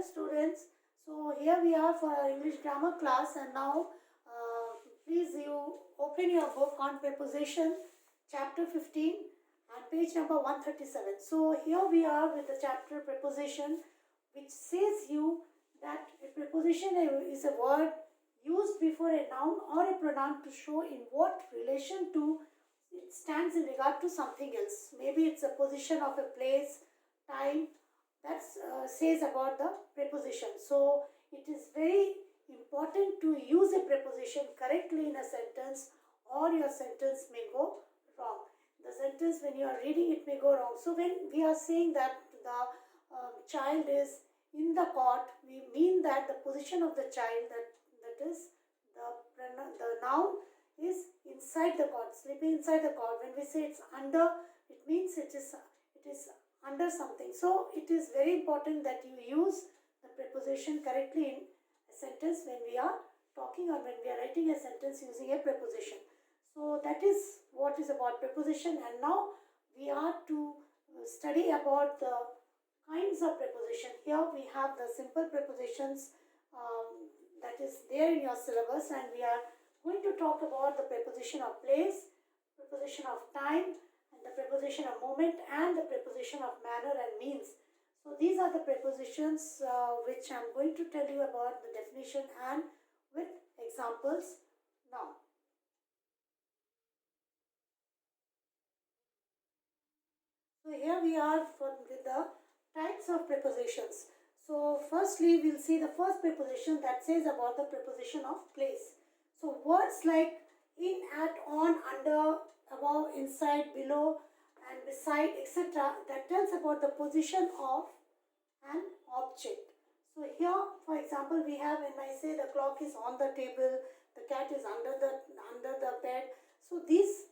Hello students. So here we are for our English grammar class, and now please you open your book on preposition chapter 15 and page number 137. So here we are with the chapter preposition, which says you that a preposition is a word used before a noun or a pronoun to show in what relation to it stands in regard to something else. Maybe it's a position of a place, time, that says about the preposition. So it is very important to use a preposition correctly in a sentence, or your sentence may go wrong. The sentence, when you are reading, it may go wrong. So when we are saying that the child is in the cot, we mean that the position of the child, that is the noun, is inside the cot, sleeping inside the cot. When we say it's under, it means it is under something. So it is very important that you use the preposition correctly in a sentence when we are talking, or when we are writing a sentence using a preposition. So that is what is about preposition. And now we are to study about the kinds of preposition. Here we have the simple prepositions that is there in your syllabus, and we are going to talk about the preposition of place, preposition of time, and the preposition of moment, and the preposition of manner and means. So these are the prepositions which I am going to tell you about the definition and with examples now. So here we are with the types of prepositions. So firstly, we'll see the first preposition that says about the preposition of place. So words like in, at, on, under, above, inside, below, and beside, etc., that tells about the position of an object. So here, for example, we have, when I say the clock is on the table, the cat is under the bed. So these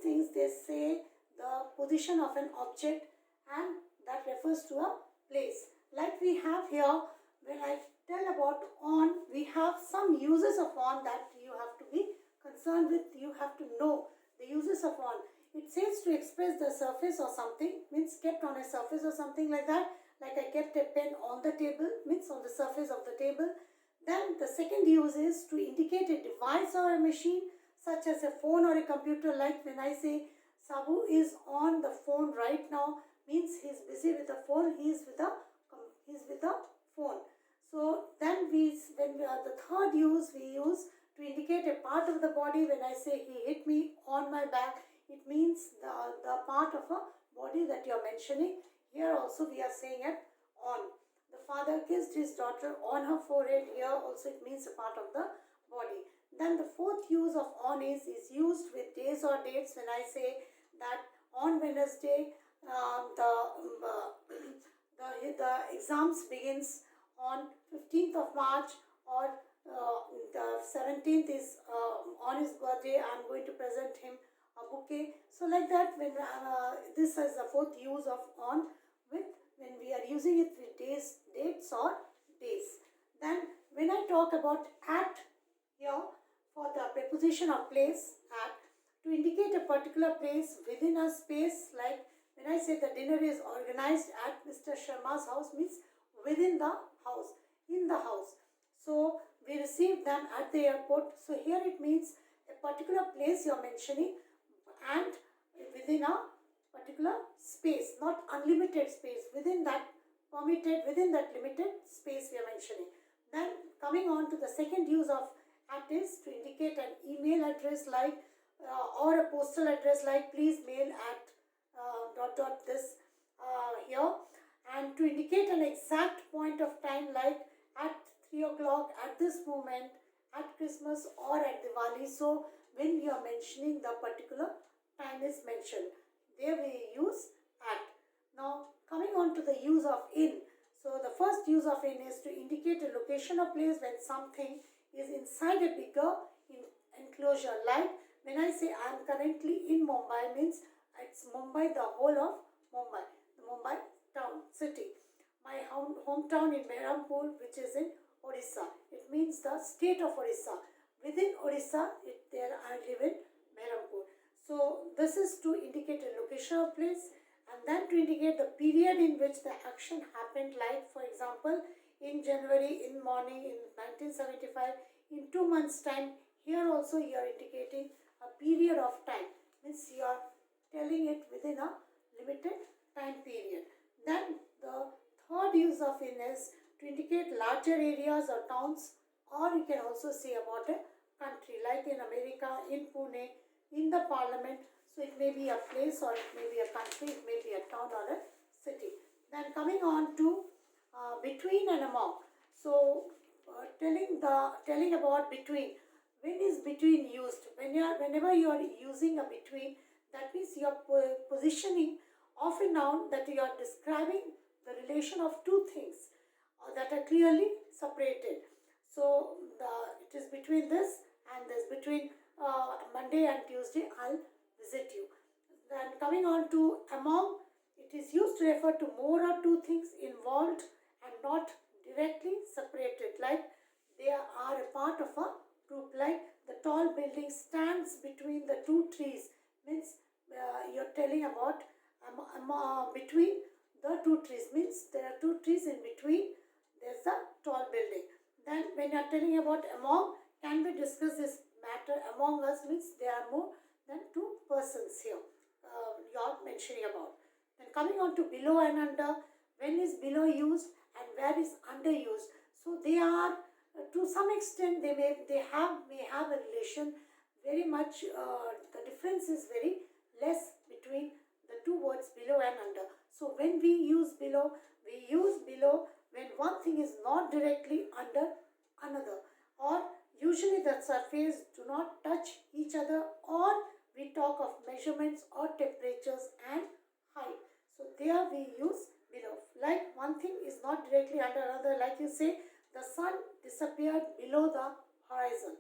things, they say the position of an object, and that refers to a place. Like we have here, when I tell about on, we have some uses of on that you have to be concerned with. You have to know the uses of on. It says to express the surface or something, means kept on a surface or something like that. Like I kept a pen on the table, means on the surface of the table. Then the second use is to indicate a device or a machine, such as a phone or a computer. Like when I say Sabu is on the phone right now, means he is busy with the phone. He is with the phone. So then the third use we use to indicate a part of the body. When I say he hit me on my back, it means the part of a body that you are mentioning. Here also we are saying it on. The father kissed his daughter on her forehead. Here also it means a part of the body. Then the fourth use of on is used with days or dates. When I say that on Wednesday, the exams begins on 15th of March, or the 17th is on his birthday, I am going to present him a bouquet. So like that, when this is the fourth use of on, with when we are using it with days, dates or days. Then when I talk about at here, for the preposition of place, at, to indicate a particular place within a space. Like when I say the dinner is organized at Mr. Sharma's house, means within the house, in the house. So we received them at the airport. So here it means a particular place you are mentioning, and within a particular space, not unlimited space, within that limited space we are mentioning. Then coming on to the second use of at is to indicate an email address, like or a postal address, like please mail at this here, and to indicate an exact point of time, like at 3 o'clock, at this moment, at Christmas, or at Diwali. So when you are mentioning, the particular time is mentioned, there we use at. Now coming on to the use of in. So the first use of in is to indicate a location or place when something is inside a bigger enclosure. Like when I say I am currently in Mumbai, means it's Mumbai, the whole of Mumbai, the Mumbai town, city. My hometown in Mehrampur, which is in Odisha. It means the state of Odisha. Within Odisha, there I live in Mehrampur. So this is to indicate a location or place, and then to indicate the period in which the action happened. Like for example, in January, in morning, in 1975, in 2 months' time. Here also you are indicating a period of time, means you are telling it within a limited time period. Then the third use of in is to indicate larger areas or towns, or you can also say about a country, like in America, in Pune, in the parliament. So it may be a place or it may be a country, it may be a town or a city. Then coming on to between and among. So telling about between. When is between used? Whenever you are using a between, that means you are positioning of a noun that you are describing the relation of two things that are clearly separated. So it is between this and this, between Monday and Tuesday I'll visit you. Then coming on to among, it is used to refer to more or two things involved and not directly separated, like they are a part of a group, like the tall building stands between the two trees, means you're telling about between the two trees, means there are two trees in between, there's a tall building. Then when you're telling about among, can we discuss this matter among us, means there are more than two persons here you're mentioning about. Then coming on to below and under, when is below used and where is under used? So they are to some extent may have a relation. Very much the difference is very less between the two words below and under. So when we use below when one thing is not directly under another, or usually the surface do not touch each other, or we talk of measurements or temperatures and height. So there we use below. Like one thing is not directly under another, like you say the sun disappeared below the horizon.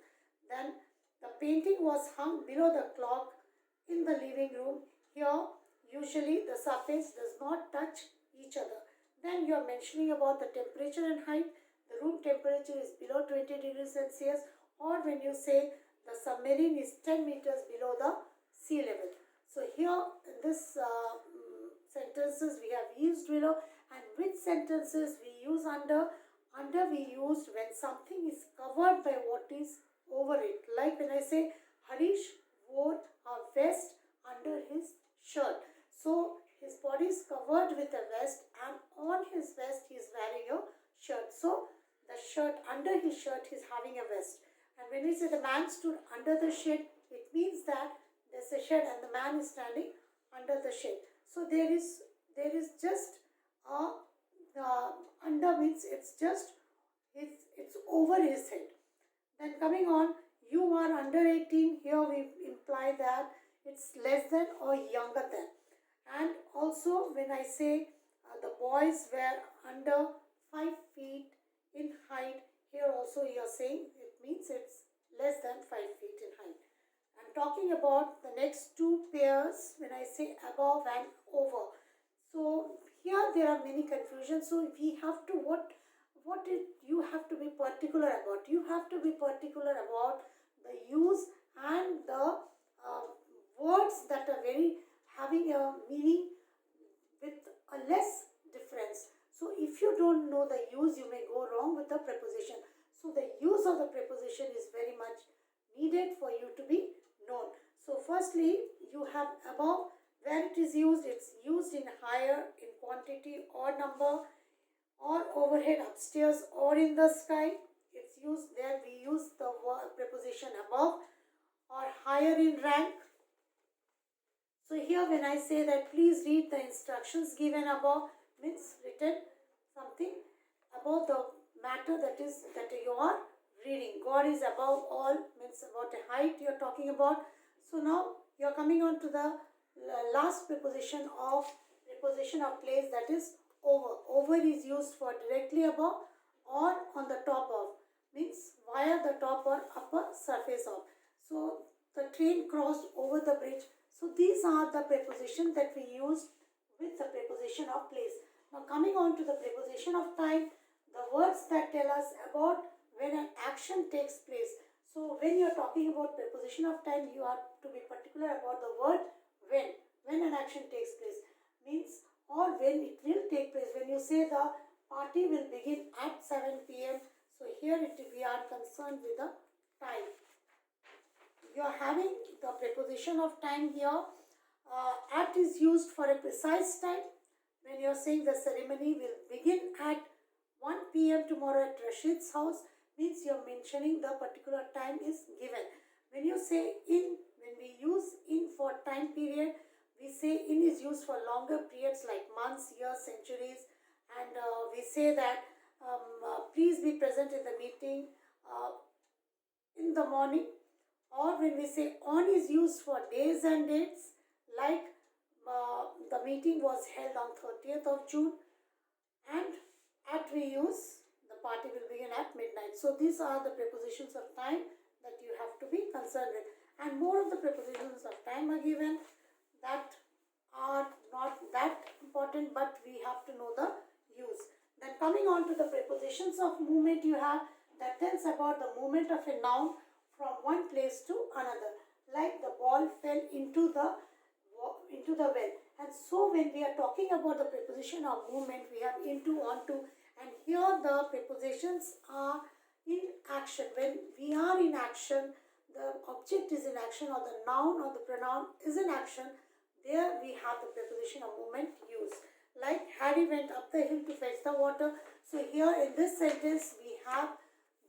Then the painting was hung below the clock in the living room. Here usually the surface does not touch each other. Then you are mentioning about the temperature and height. The room temperature is below 20 degrees Celsius, or when you say the submarine is 10 meters below the sea level. So here in this sentences we have used below, and which sentences we use under. Under we used when something is covered by what is over it. Like when I say Harish wore a vest under his shirt. So his body is covered with a vest, and on his vest he is wearing a shirt. So the shirt, under his shirt he is having a vest. And when we say the man stood under the shed, it means that there's a shed and the man is standing under the shed. So there is just a under means it's over his head. Then coming on, you are under 18. Here we imply that it's less than or younger than. And also when I say the boys were under 5 feet in height, here also you are saying it means it's less than 5 feet in height. I'm talking about the next two pairs when I say above and over. So here there are many confusions. So we have to you have to be particular about. You have to be particular about the use and the words that are very having a meaning with a less difference. So if you don't know the use, you may go wrong with the preposition. So the use of the preposition is very much needed for you to be known. So firstly, you have above. Where it is used, it's used in higher, in quantity or number, or overhead, upstairs or in the sky. It's used there. We use the preposition above, or higher in rank. So here when I say that please read the instructions given above, means written something about the matter that you are reading. God is above all means about a height you are talking about. So now you are coming on to the last preposition of place, that is over. Over is used for directly above or on the top of, means via the top or upper surface of. So the train crossed over the bridge. So these are the prepositions that we use with the preposition of place. Now coming on to the preposition of time, the words that tell us about when an action takes place. So when you are talking about preposition of time, you have to be particular about the word when an action takes place, means or when it will take place. When you say the party will begin at 7 p.m. So here we are concerned with the time. You are having the preposition of time here. At is used for a precise time. When you are saying the ceremony will begin at 1 p.m. tomorrow at Rashid's house, means you are mentioning the particular time is given. When you say in, when we use in for time period, we say in is used for longer periods like months, years, centuries, and we say that please be present in the meeting in the morning. Or when we say on is used for days and dates, like the meeting was held on 30th of June, and at we use the party will begin at midnight. So these are the prepositions of time that you have to be concerned with, and more of the prepositions of time are given that are not that important, but we have to know the use. Then coming on to the prepositions of movement, you have that tells about the movement of a noun from one place to another, like the ball fell into the well. And so when we are talking about the preposition of movement, we have into, onto, and here the prepositions are in action. When we are in action, the object is in action, or the noun or the pronoun is in action, there we have the preposition of movement used. Like Harry went up the hill to fetch the water. So here in this sentence we have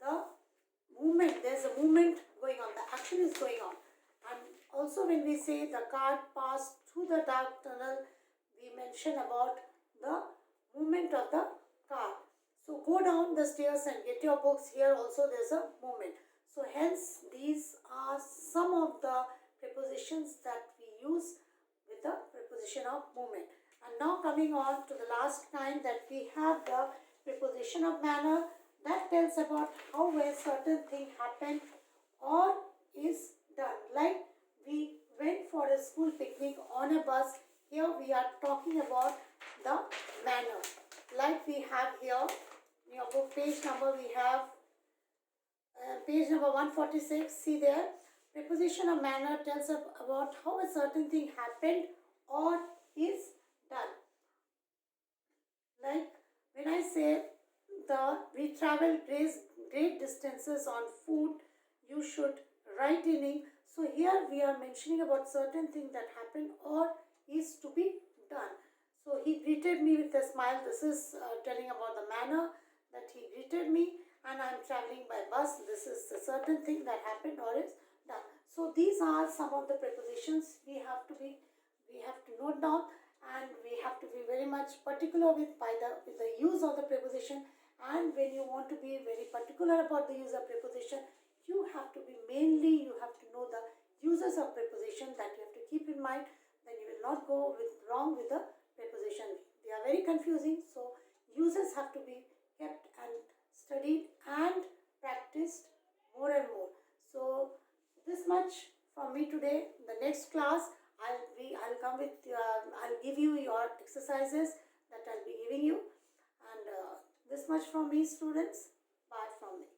the movement. There's a movement going on. The action is going on. And also when we say the car passed through the dark tunnel, we mention about the movement of the car. So go down the stairs and get your books. Here also there's a movement. So hence these are some of the prepositions that we use with the preposition of movement. And now coming on to the last kind, that we have the preposition of manner, that tells about how a certain thing happened or is done. Like we went for a school picnic on a bus. Here we are talking about the manner. Like we have here in your book page number, we have page number 146. See there, preposition of manner tells about how a certain thing happened or is done. Like when I say we travel great distances on foot, you should write in ink. So here we are mentioning about certain thing that happened or is to be done. So he greeted me with a smile. This is telling about the manner that he greeted me, and I am traveling by bus. This is a certain thing that happened or is done. So these are some of the prepositions we have to note down, and we have to be very much particular with the use of the preposition. And when you want to be very particular about the use of preposition, you have to know the uses of preposition, that you have to keep in mind. Then you will not go wrong with the preposition. They are very confusing, so uses have to be kept and studied and practiced more and more. So this much from me today. The next class I'll come with I'll give you your exercises that I'll be giving you, and this much from me, students. Bye from me.